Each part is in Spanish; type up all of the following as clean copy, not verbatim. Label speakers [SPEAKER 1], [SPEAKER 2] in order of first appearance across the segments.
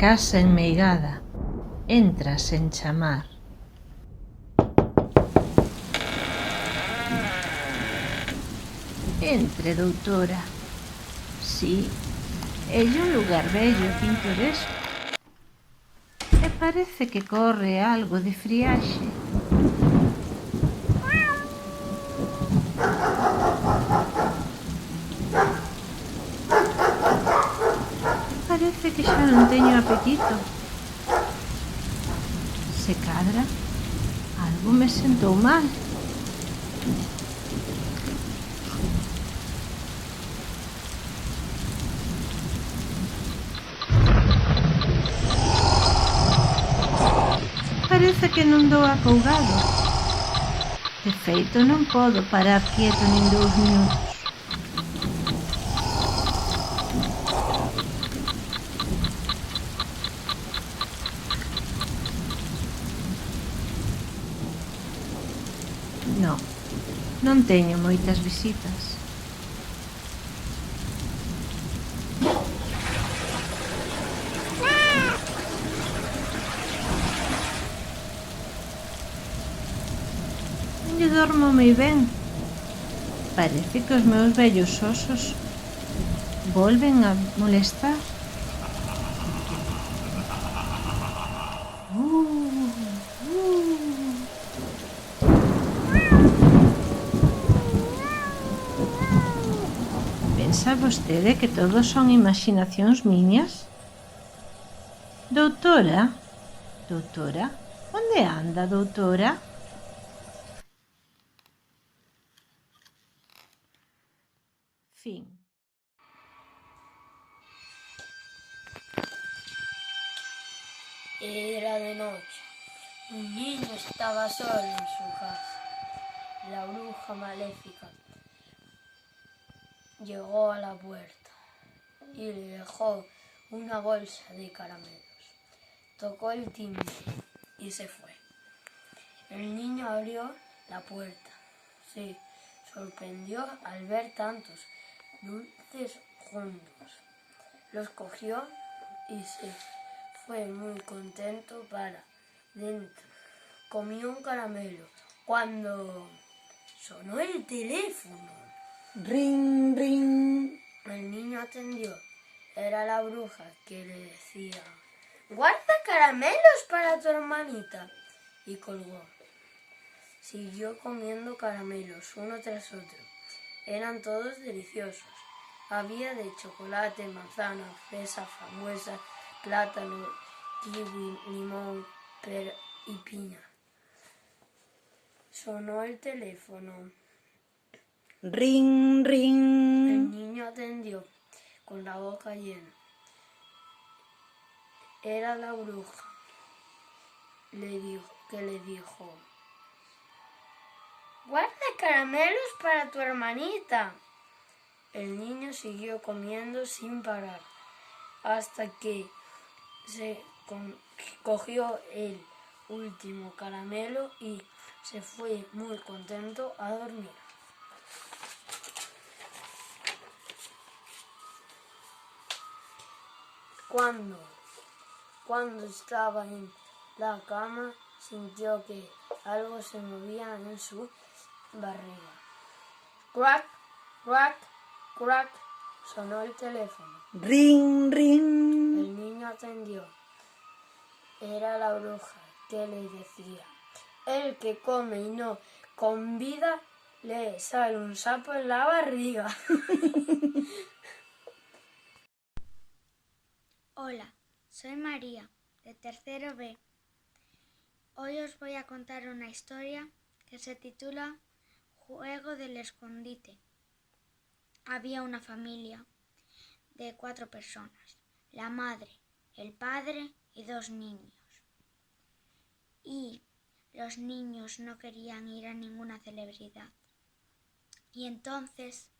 [SPEAKER 1] casa enmeigada, entra sen chamar. Entre, doutora. Si, élle un lugar bello e pintoresco. E parece que corre algo de friaxe. Parece que xa non teño apetito. Se cadra, algo me sentou mal. Parece que non dou acougado. De feito, non podo parar quieto nin 2 minutos. Non teño moitas visitas. Non lle dormo moi ben. Parece que os meus vellos osos volven a molestar. Pensa vostede que todos son imaxinacións miñas? Doutora? Doutora? Onde anda, doutora? Fin.
[SPEAKER 2] Era de noche. Un niño estaba solo en su casa. La bruja maléfica llegó a la puerta y le dejó una bolsa de caramelos. Tocó el timbre y se fue. El niño abrió la puerta. Se sorprendió al ver tantos dulces juntos. Los cogió y se fue muy contento para dentro. Comió un caramelo cuando sonó el teléfono.
[SPEAKER 3] Ring, ring.
[SPEAKER 2] El niño atendió. Era la bruja que le decía: «Guarda caramelos para tu hermanita». Y colgó. Siguió comiendo caramelos uno tras otro. Eran todos deliciosos. Había de chocolate, manzana, fresa, frambuesa, plátano, kiwi, limón, pera y piña. Sonó el teléfono.
[SPEAKER 3] Ring, ring.
[SPEAKER 2] El niño atendió con la boca llena. Era la bruja que le dijo: «Guarda caramelos para tu hermanita». El niño siguió comiendo sin parar hasta que se cogió el último caramelo y se fue muy contento a dormir. Cuando estaba en la cama, sintió que algo se movía en su barriga. Crack, crack, crack, sonó el teléfono.
[SPEAKER 3] Ring, ring.
[SPEAKER 2] El niño atendió. Era la bruja que le decía: «El que come y no convida, le sale un sapo en la barriga».
[SPEAKER 4] Hola, soy María, de tercero B. Hoy os voy a contar una historia que se titula Juego del escondite. Había una familia de 4 personas, la madre, el padre y 2 niños. Y los niños no querían ir a ninguna celebridad. Y entonces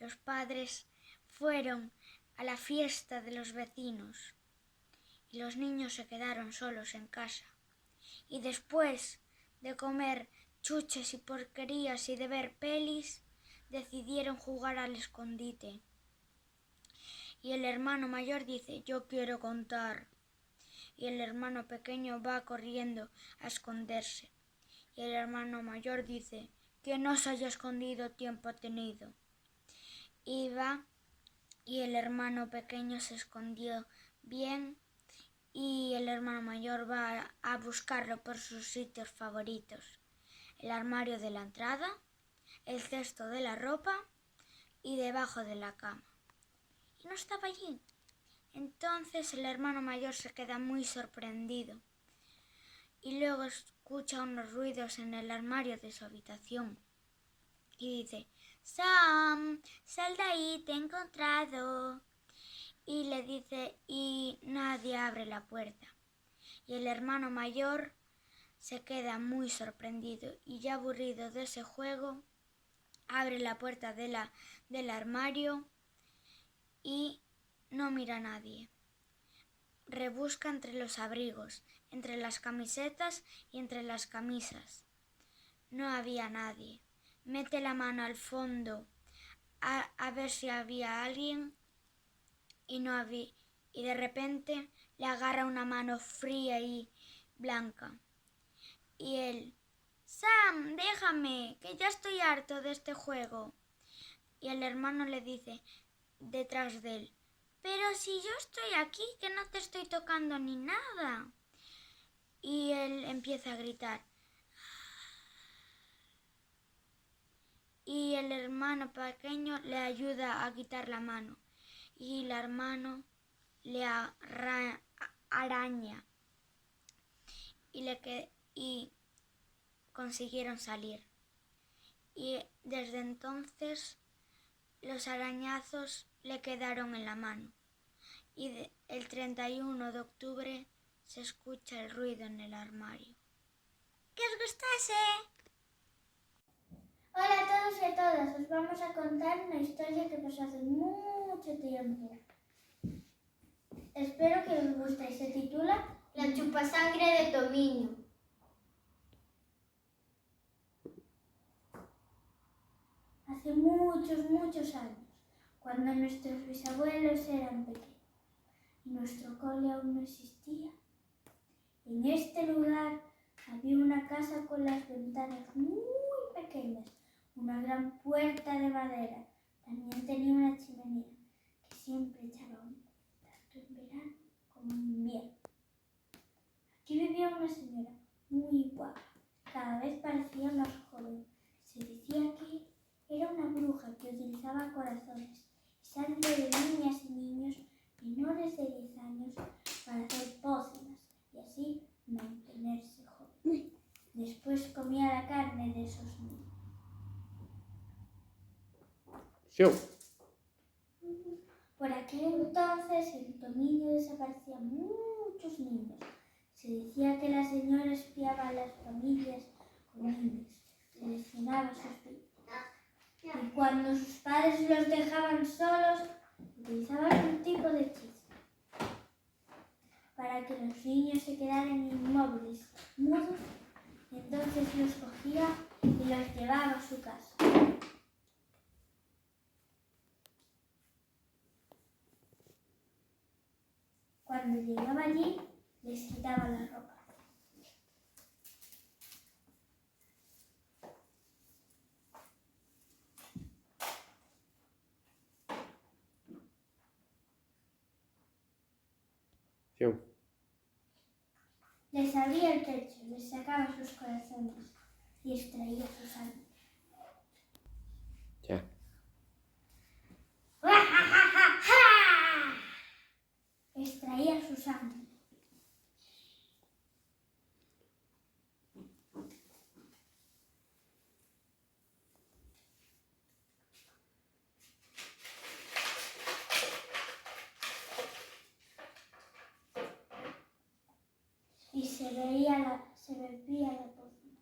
[SPEAKER 4] los padres fueron a la fiesta de los vecinos y los niños se quedaron solos en casa. Y después de comer chuches y porquerías y de ver pelis, decidieron jugar al escondite. Y el hermano mayor dice: «Yo quiero contar». y el hermano pequeño va corriendo a esconderse. Y el hermano mayor dice: que no se haya escondido tiempo ha tenido. Y va, y el hermano pequeño se escondió bien, y el hermano mayor va a buscarlo por sus sitios favoritos: el armario de la entrada, el cesto de la ropa y debajo de la cama. Y no estaba allí. Entonces el hermano mayor se queda muy sorprendido y luego escucha unos ruidos en el armario de su habitación y dice: Sam, sal de ahí, te he encontrado. Y le dice, y nadie abre la puerta. Y el hermano mayor se queda muy sorprendido y ya aburrido de ese juego, abre la puerta del armario y no mira a nadie. Rebusca entre los abrigos, entre las camisetas y entre las camisas. No había nadie. Mete la mano al fondo a ver si había alguien y no había. Y de repente le agarra una mano fría y blanca. Y él: Sam, déjame, que ya estoy harto de este juego. Y el hermano le dice detrás de él: pero si yo estoy aquí, que no te estoy tocando ni nada. Y él empieza a gritar. Y el hermano pequeño le ayuda a quitar la mano. Y el hermano le araña. Y consiguieron salir. Y desde entonces los arañazos le quedaron en la mano. Y el 31 de octubre se escucha el ruido en el armario. ¡Que os gustase!
[SPEAKER 5] Hola a todos y a todas, os vamos a contar una historia que pasó hace mucho tiempo. Espero que os guste. Se titula La chupasangre de Tomiño. Hace muchos años, cuando nuestros bisabuelos eran pequeños y nuestro cole aún no existía, en este lugar había una casa con las ventanas muy pequeñas, una gran puerta de madera. También tenía una chimenea que siempre echaba humo, tanto en verano como en invierno. Aquí vivía una señora muy guapa, cada vez parecía más joven. Se decía que era una bruja que utilizaba corazones y sangre de niñas y niños menores de 10 años para hacer pócimas y así mantenerse joven. Después comía la carne de esos niños. Por aquel entonces en Tomiño desaparecían muchos niños. Se decía que la señora espiaba a las familias con niños, seleccionaba a sus hijos. Y cuando sus padres los dejaban solos, utilizaban un tipo de hechizo para que los niños se quedaran inmóviles, mudos, y entonces los cogía y los llevaba a su casa. Cuando llegaba allí, les quitaba la ropa. Les abría el pecho, les sacaba sus corazones y extraía su sangre.
[SPEAKER 6] Ya.
[SPEAKER 5] Extraía su sangre. Y se bebía la pócima.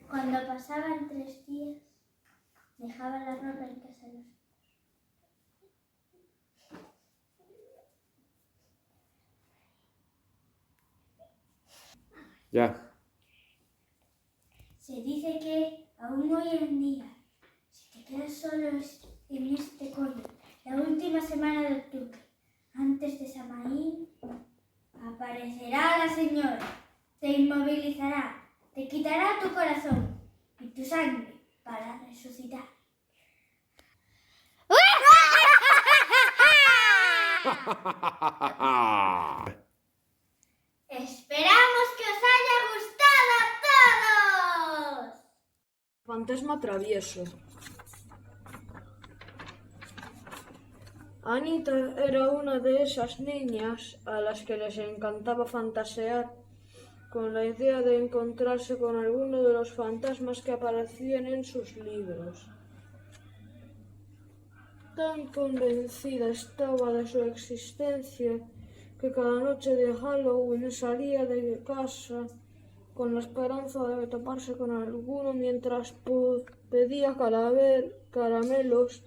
[SPEAKER 5] Cuando pasaban 3 días, dejaba la ropa en casa de los niños.
[SPEAKER 6] Ya.
[SPEAKER 5] Se dice que aún hoy en día, si te quedas solo en este cole, la última semana de octubre, antes de Samaín, aparecerá la señora, te inmovilizará, te quitará tu corazón y tu sangre para resucitar. Esperamos que os haya gustado a todos.
[SPEAKER 2] Fantasma travieso. Anita era una de esas niñas a las que les encantaba fantasear con la idea de encontrarse con alguno de los fantasmas que aparecían en sus libros. Tan convencida estaba de su existencia que cada noche de Halloween salía de casa con la esperanza de toparse con alguno mientras pedía caramelos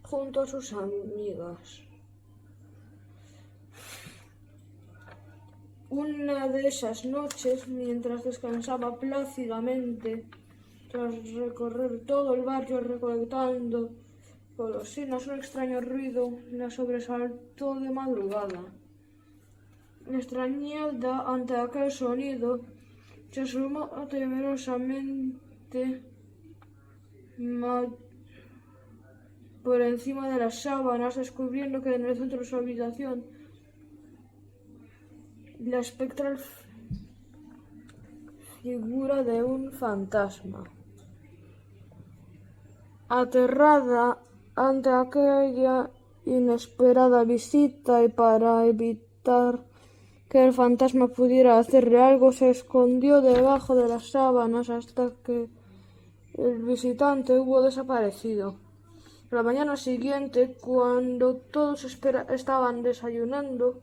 [SPEAKER 2] junto a sus amigas. Una de esas noches, mientras descansaba plácidamente, tras recorrer todo el barrio recolectando golosinas, un extraño ruido la sobresaltó de madrugada. Extrañada ante aquel sonido, se asomó temerosamente por encima de las sábanas, descubriendo que en el centro de su habitación la espectral figura de un fantasma. Aterrada ante aquella inesperada visita y para evitar que el fantasma pudiera hacerle algo, se escondió debajo de las sábanas hasta que el visitante hubo desaparecido. La mañana siguiente, cuando todos estaban desayunando,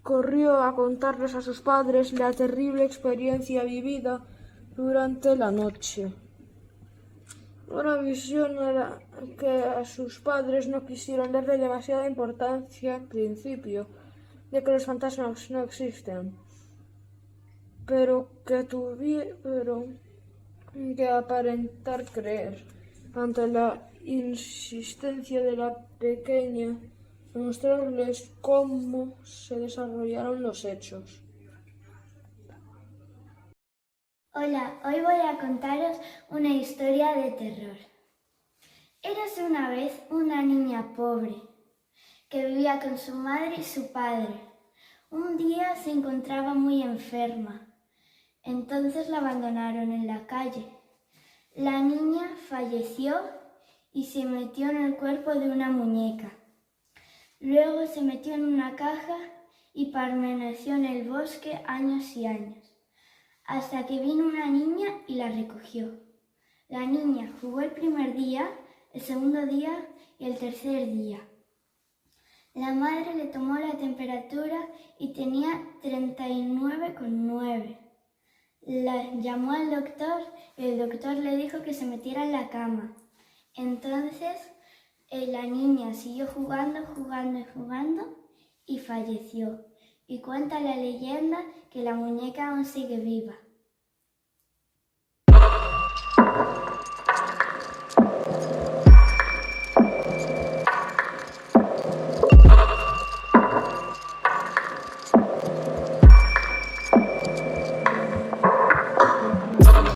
[SPEAKER 2] corrió a contarles a sus padres la terrible experiencia vivida durante la noche. Una visión a la que a sus padres no quisieron darle demasiada importancia al principio, de que los fantasmas no existen, pero que tuvieron que aparentar creer. Ante la insistencia de la pequeña, mostrarles cómo se desarrollaron los hechos.
[SPEAKER 5] Hola, hoy voy a contaros una historia de terror. Érase una vez una niña pobre que vivía con su madre y su padre. Un día se encontraba muy enferma, entonces la abandonaron en la calle. La niña falleció y se metió en el cuerpo de una muñeca. Luego se metió en una caja y permaneció en el bosque años y años, hasta que vino una niña y la recogió. La niña jugó el primer día, el segundo día y el tercer día. La madre le tomó la temperatura y tenía 39,9. La llamó al doctor y el doctor le dijo que se metiera en la cama. Entonces la niña siguió jugando y falleció. Y cuenta la leyenda que la muñeca aún sigue viva.